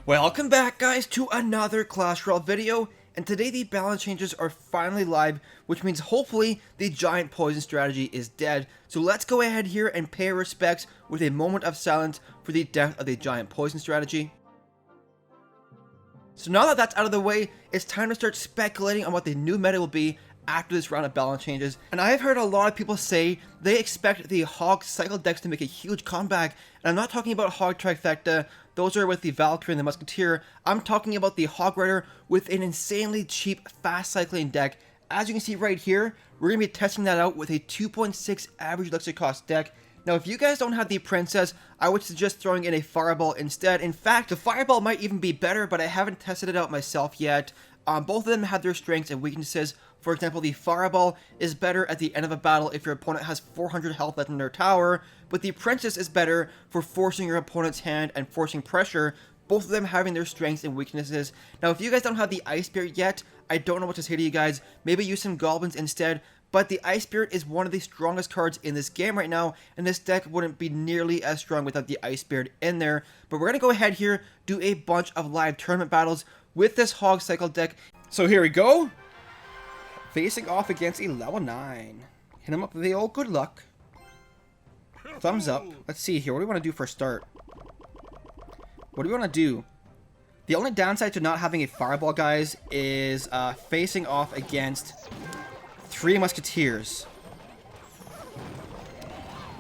Welcome back, guys, to another Clash Royale video, and today the balance changes are finally live, which means hopefully the giant poison strategy is dead. So let's go ahead here and pay our respects with a moment of silence for the death of the giant poison strategy. So now that that's out of the way, it's time to start speculating on what the new meta will be after this round of balance changes. And I have heard a lot of people say they expect the Hog Cycle decks to make a huge comeback, and I'm not talking about Hog Trifecta. Those are with the Valkyrie and the Musketeer. I'm talking about the Hog Rider with an insanely cheap, fast cycling deck. As you can see right here, we're going to be testing that out with a 2.6 average elixir cost deck. Now, if you guys don't have the Princess, I would suggest throwing in a Fireball instead. In fact, the Fireball might even be better, but I haven't tested it out myself yet. Both of them have their strengths and weaknesses. For example, the Fireball is better at the end of a battle if your opponent has 400 health left in their tower, but the Princess is better for forcing your opponent's hand and forcing pressure, both of them having their strengths and weaknesses. Now, if you guys don't have the Ice Spirit yet, I don't know what to say to you guys. Maybe use some Goblins instead, but the Ice Spirit is one of the strongest cards in this game right now, and this deck wouldn't be nearly as strong without the Ice Spirit in there. But we're going to go ahead here, do a bunch of live tournament battles with this Hog Cycle deck. So here we go. Facing off against a level 9. Hit him up with the old good luck. Thumbs up. Let's see here. What do we want to do for a start? What do we want to do? The only downside to not having a Fireball, guys, is facing off against 3 Musketeers.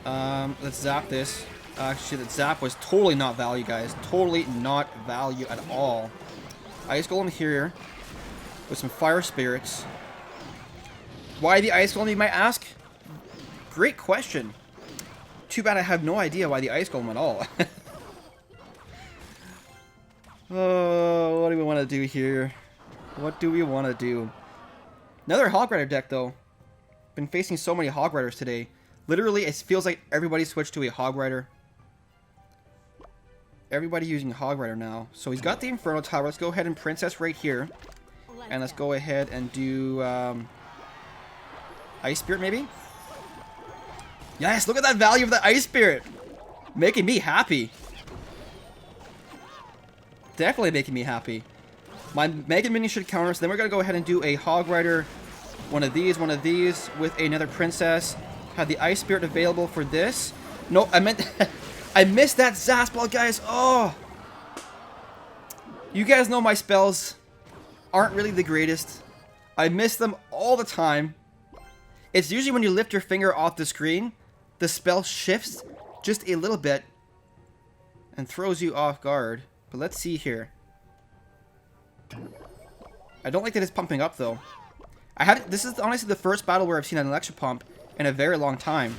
Let's zap this. Actually, that zap was totally not value, guys. Totally not value at all. Ice Golem here with some Fire Spirits. Why the Ice Golem, you might ask? Great question. Too bad I have no idea why the Ice Golem at all. Oh, what do we want to do here? What do we want to do? Another Hog Rider deck, though. Been facing so many Hog Riders today. Literally, it feels like everybody switched to a Hog Rider. Everybody using Hog Rider now. So he's got the Inferno Tower. Let's go ahead and Princess right here. And let's go ahead and do Ice Spirit, maybe? Yes, look at that value of the Ice Spirit. Making me happy. Definitely making me happy. My Mega Minion should counter, so then we're going to go ahead and do a Hog Rider. One of these with another Princess. Have the Ice Spirit available for this. No, I meant... I missed that Zaspal, guys. Oh. You guys know my spells aren't really the greatest. I miss them all the time. It's usually when you lift your finger off the screen, the spell shifts just a little bit and throws you off guard. But let's see here. I don't like that it's pumping up, though. This is honestly the first battle where I've seen an Elixir pump in a very long time.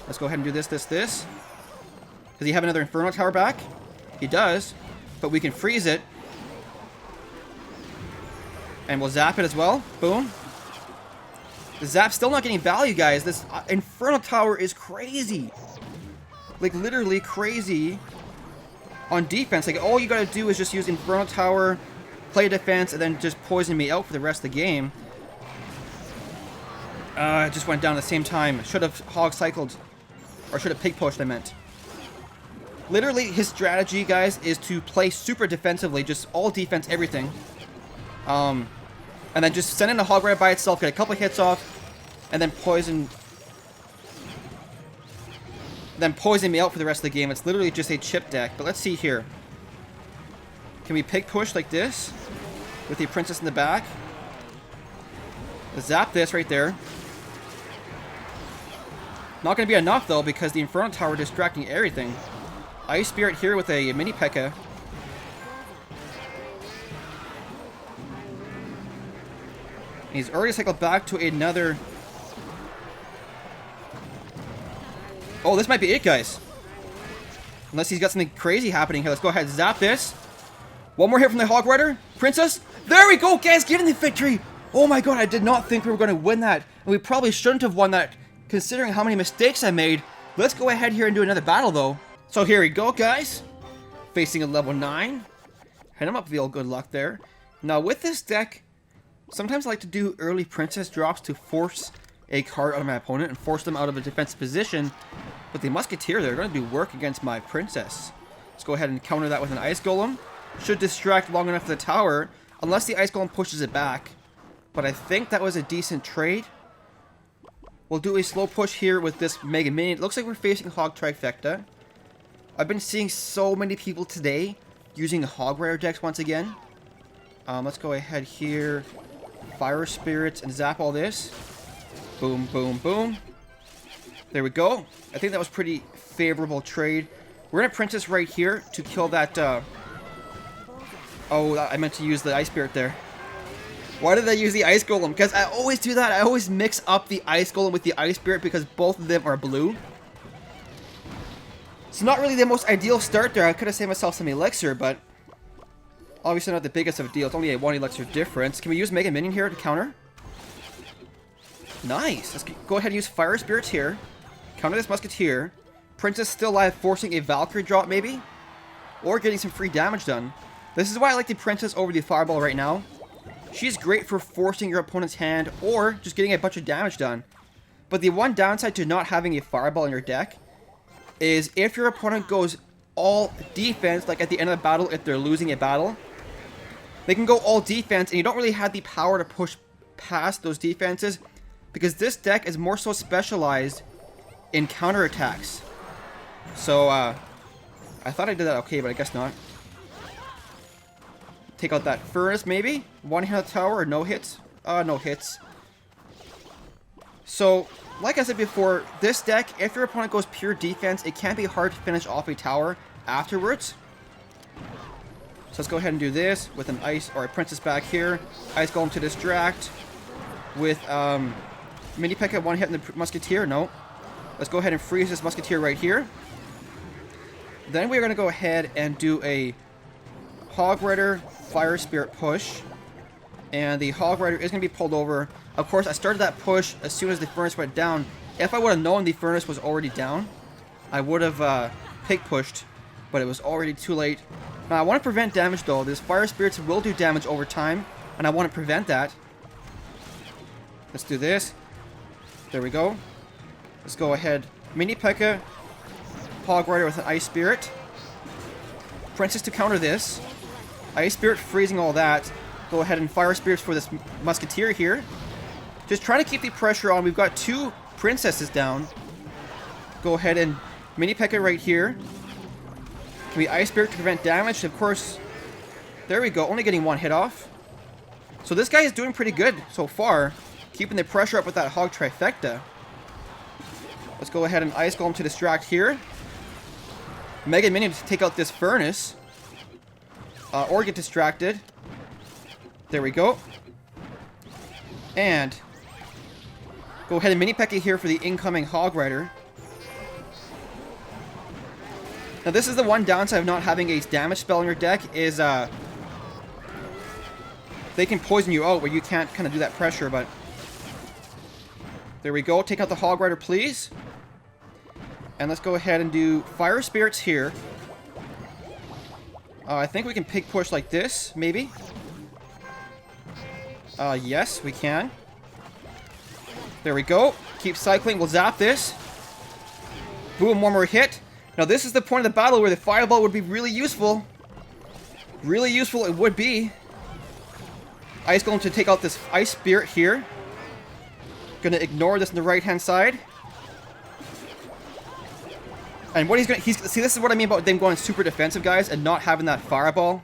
Let's go ahead and do this. Does he have another Inferno Tower back? He does, but we can freeze it. And we'll zap it as well. Boom. The zap's still not getting value, guys. This Inferno Tower is crazy. Like, literally crazy on defense. Like, all you gotta do is just use Inferno Tower, play defense, and then just poison me out for the rest of the game. It just went down at the same time. Should have Hog Cycled. Or should have Pig Pushed, I meant. Literally, his strategy, guys, is to play super defensively. Just all defense, everything. And then just send in a Hog Rider by itself, get a couple hits off, and then poison me out for the rest of the game. It's literally just a chip deck. But let's see here. Can we Pig Push like this? With the Princess in the back? Let's zap this right there. Not going to be enough, though, because the Inferno Tower distracting everything. Ice Spirit here with a mini P.E.K.K.A. He's already cycled back to another... Oh, this might be it, guys. Unless he's got something crazy happening here. Let's go ahead and zap this. One more hit from the Hog Rider. Princess. There we go, guys. Getting the victory. Oh my god, I did not think we were going to win that. And we probably shouldn't have won that, considering how many mistakes I made. Let's go ahead here and do another battle, though. So here we go, guys. Facing a level 9. Hit him up with the old good luck there. Now, with this deck... Sometimes I like to do early Princess drops to force a card out of my opponent and force them out of a defensive position. But the Musketeer, they're going to do work against my Princess. Let's go ahead and counter that with an Ice Golem. should distract long enough for the tower, unless the Ice Golem pushes it back. But I think that was a decent trade. We'll do a slow push here with this Mega Minion. It looks like we're facing Hog Trifecta. I've been seeing so many people today using Hog Rider decks once again. Let's go ahead here. Fire Spirits and zap all this. Boom, boom, boom. There we go. I think that was pretty favorable trade. We're going to Princess right here to kill that... Oh, I meant to use the Ice Spirit there. Why did I use the Ice Golem? Because I always do that. I always mix up the Ice Golem with the Ice Spirit because both of them are blue. It's not really the most ideal start there. I could have saved myself some Elixir, but... Obviously not the biggest of a deal. It's only a 1 Elixir difference. Can we use Mega Minion here to counter? Nice. Let's go ahead and use Fire Spirits here. Counter this Musketeer. Princess still alive, forcing a Valkyrie drop maybe? Or getting some free damage done. This is why I like the Princess over the Fireball right now. She's great for forcing your opponent's hand or just getting a bunch of damage done. But the one downside to not having a Fireball in your deck is if your opponent goes all defense, like at the end of the battle if they're losing a battle, they can go all defense and you don't really have the power to push past those defenses because this deck is more so specialized in counterattacks. So, I thought I did that okay, but I guess not. Take out that Furnace, maybe? One hit on the tower or no hits? No hits. So, like I said before, this deck, if your opponent goes pure defense, it can be hard to finish off a tower afterwards. So let's go ahead and do this with an Ice, or a Princess back here. Ice Golem to distract. With, Mini P.E.K.K.A. one hit in the Musketeer. No. Let's go ahead and freeze this Musketeer right here. Then we're going to go ahead and do a Hog Rider Fire Spirit push. And the Hog Rider is going to be pulled over. Of course, I started that push as soon as the Furnace went down. If I would have known the Furnace was already down, I would have pig pushed. But it was already too late. Now, I want to prevent damage though. These Fire Spirits will do damage over time. And I want to prevent that. Let's do this. There we go. Let's go ahead. Mini P.E.K.K.A. Hog Rider with an Ice Spirit. Princess to counter this. Ice Spirit freezing all that. Go ahead and Fire Spirits for this Musketeer here. Just trying to keep the pressure on. We've got 2 Princesses down. Go ahead and Mini P.E.K.K.A. right here. Can we Ice Spirit to prevent damage? Of course. There we go. Only getting 1 hit off. So this guy is doing pretty good so far. Keeping the pressure up with that Hog Trifecta. Let's go ahead and Ice Golem to distract here. Mega Minion to take out this Furnace. Or get distracted. There we go. And go ahead and Mini P.E.K.K.A. here for the incoming Hog Rider. Now this is the one downside of not having a damage spell in your deck is they can poison you out where you can't kind of do that pressure, but there we go. Take out the Hog Rider, please. And let's go ahead and do Fire Spirits here. I think we can pig push like this, maybe. Yes, we can. There we go. Keep cycling. We'll zap this. Boom, one more hit. Now this is the point of the battle where the Fireball would be really useful. Really useful it would be. Ice Golem to take out this Ice Spirit here. Gonna ignore this on the right hand side. And what see, this is what I mean about them going super defensive, guys, and not having that Fireball.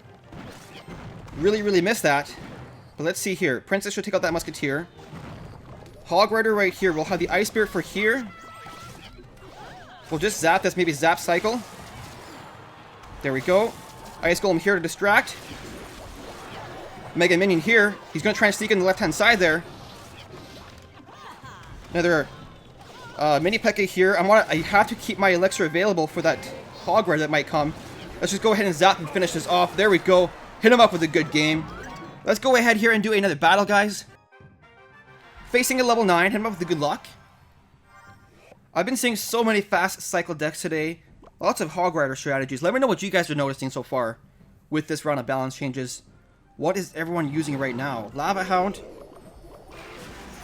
Really, really miss that. But let's see here. Princess should take out that Musketeer. Hog Rider right here. We'll have the Ice Spirit for here. We'll just zap this, maybe zap cycle. There we go. Ice Golem here to distract. Mega Minion here. He's going to try and sneak in the left-hand side there. Another Mini P.E.K.K.A. here. I have to keep my Elixir available for that Hog Rider that might come. Let's just go ahead and zap and finish this off. There we go. Hit him up with a good game. Let's go ahead here and do another battle, guys. Facing a level 9. Hit him up with the good luck. I've been seeing so many fast cycle decks today. Lots of Hog Rider strategies. Let me know what you guys are noticing so far with this round of balance changes. What is everyone using right now? Lava Hound.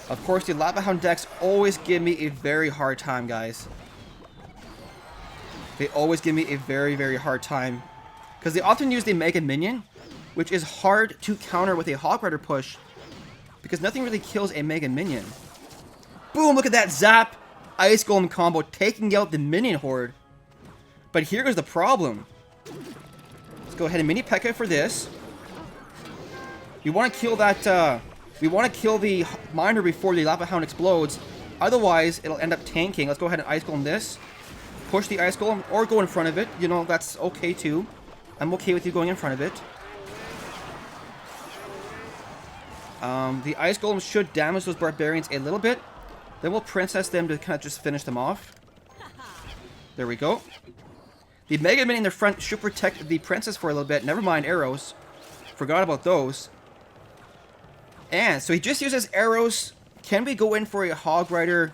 Of course, the Lava Hound decks always give me a very hard time, guys. They always give me a very, very hard time. Because they often use the Mega Minion, which is hard to counter with a Hog Rider push, because nothing really kills a Mega Minion. Boom, look at that zap! Ice Golem combo taking out the Minion Horde. But here goes the problem. Let's go ahead and Mini P.E.K.K.A for this. We want to kill that, we want to kill the Miner before the Lava Hound explodes. Otherwise, it'll end up tanking. Let's go ahead and Ice Golem this. Push the Ice Golem, or go in front of it. You know, that's okay too. I'm okay with you going in front of it. The Ice Golem should damage those Barbarians a little bit. Then we'll Princess them to kind of just finish them off. There we go. The Mega Minion in the front should protect the Princess for a little bit. Never mind arrows. Forgot about those. And so he just uses arrows. Can we go in for a Hog Rider?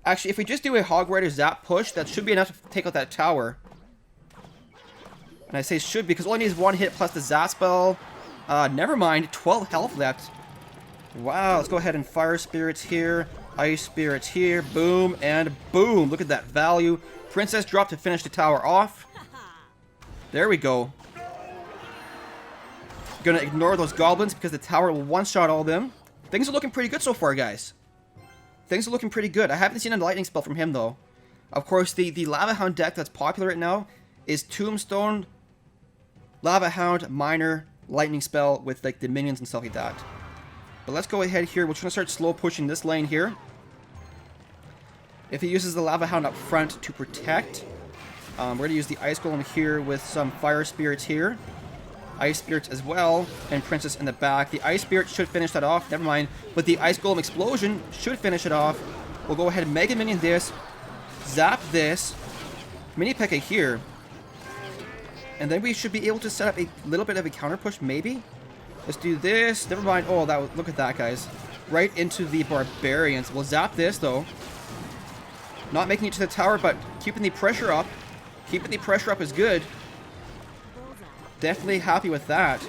Actually, if we just do a Hog Rider zap push, that should be enough to take out that tower. And I say should because it only needs one hit plus the zap spell. Never mind. 12 health left. Wow, let's go ahead and Fire Spirits here. Ice Spirits here. Boom and boom. Look at that value. Princess drop to finish the tower off. There we go. Gonna ignore those goblins because the tower will one-shot all of them. Things are looking pretty good so far, guys. Things are looking pretty good. I haven't seen a lightning spell from him, though. Of course, the Lava Hound deck that's popular right now is Tombstone, Lava Hound, Miner, lightning spell with like the minions and stuff like that. But let's go ahead here. We're trying to start slow pushing this lane here. If he uses the Lava Hound up front to protect, we're going to use the Ice Golem here with some Fire Spirits here. Ice Spirits as well, and Princess in the back. The Ice Spirit should finish that off. Never mind. But the Ice Golem Explosion should finish it off. We'll go ahead and Mega Minion this. Zap this. Mini P.E.K.K.A here. And then we should be able to set up a little bit of a counter push, maybe? Let's do this. Never mind. Oh, look at that, guys. Right into the Barbarians. We'll zap this, though. Not making it to the tower, but keeping the pressure up. Keeping the pressure up is good. Definitely happy with that.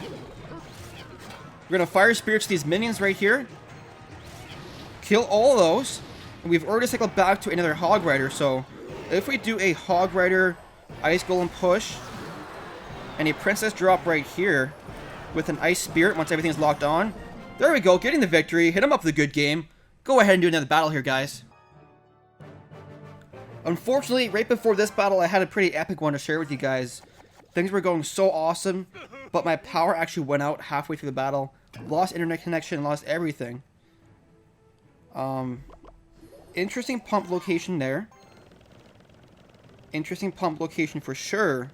We're going to Fire Spirits these minions right here. Kill all those. And we've already cycled back to another Hog Rider. So if we do a Hog Rider Ice Golem push and a Princess drop right here with an Ice Spirit once everything's locked on. There we go. Getting the victory. Hit him up with a good game. Go ahead and do another battle here, guys. Unfortunately, right before this battle, I had a pretty epic one to share with you guys. Things were going so awesome, but my power actually went out halfway through the battle. Lost internet connection, lost everything. Interesting pump location there. Interesting pump location for sure.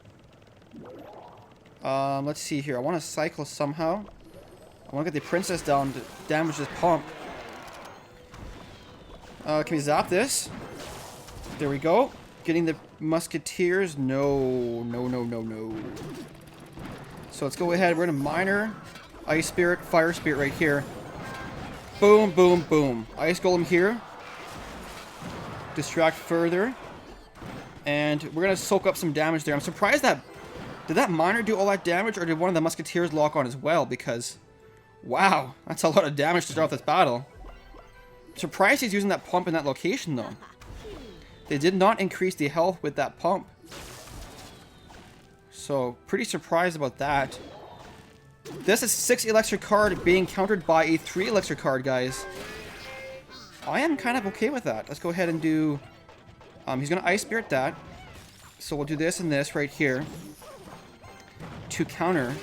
Let's see here. I want to cycle somehow. I want to get the Princess down to damage this pump. Can we zap this? There we go. Getting the Musketeers. No. So let's go ahead. We're going to Miner, Ice Spirit, Fire Spirit right here. Boom, boom, boom. Ice Golem here. Distract further. And we're going to soak up some damage there. I'm surprised that... Did that Miner do all that damage, or did one of the Musketeers lock on as well? Because... Wow, that's a lot of damage to start off this battle. I'm surprised he's using that pump in that location, though. They did not increase the health with that pump. So, pretty surprised about that. This is 6 Elixir card being countered by a 3 Elixir card, guys. I am kind of okay with that. Let's go ahead and do... he's going to Ice Spirit that. So we'll do this and this right here. To counter.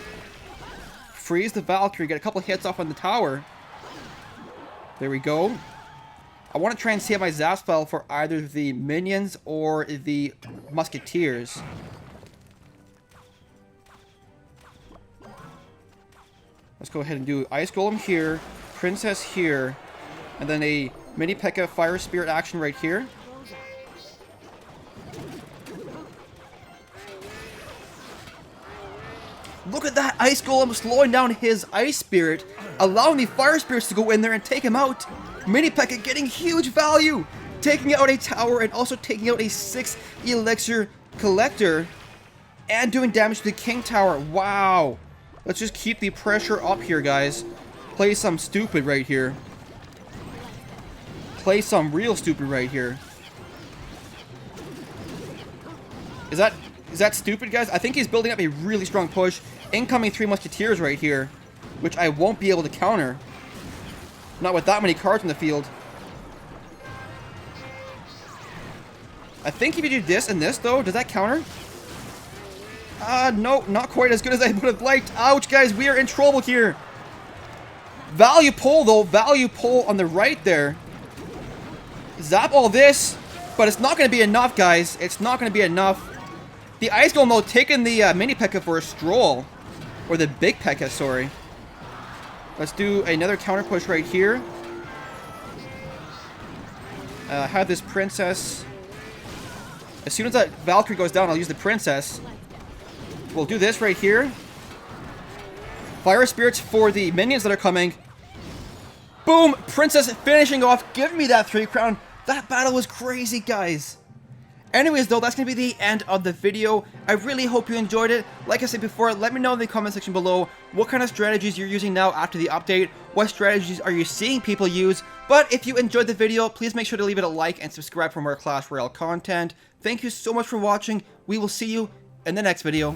Freeze the Valkyrie. Get a couple hits off on the tower. There we go. I want to try and save my zap spell for either the minions or the Musketeers. Let's go ahead and do Ice Golem here, Princess here, and then a Mini P.E.K.K.A Fire Spirit action right here. Look at that Ice Golem slowing down his Ice Spirit, allowing the Fire Spirits to go in there and take him out. Mini P.E.K.K.A getting huge value, taking out a tower and also taking out a 6 Elixir collector and doing damage to the King Tower. Wow. Let's just keep the pressure up here, guys. Play some stupid right here. Play some real stupid right here. Is that... Is that stupid, guys? I think he's building up a really strong push. Incoming 3 Musketeers right here, which I won't be able to counter. Not with that many cards in the field. I think if you do this and this, though, does that counter? No, not quite as good as I would have liked. Ouch, guys, we are in trouble here. Value pull, though. Value pull on the right there. Zap all this, but it's not going to be enough, guys. It's not going to be enough. The Ice Golem, though, taking the mini P.E.K.K.A for a stroll. Or the big P.E.K.K.A, sorry. Let's do another counter push right here. Have this Princess. As soon as that Valkyrie goes down, I'll use the Princess. We'll do this right here. Fire Spirits for the minions that are coming. Boom! Princess finishing off. Give me that 3 crown. That battle was crazy, guys. Anyways, though, that's going to be the end of the video. I really hope you enjoyed it. Like I said before, let me know in the comment section below what kind of strategies you're using now after the update. What strategies are you seeing people use? But if you enjoyed the video, please make sure to leave it a like and subscribe for more Clash Royale content. Thank you so much for watching. We will see you in the next video.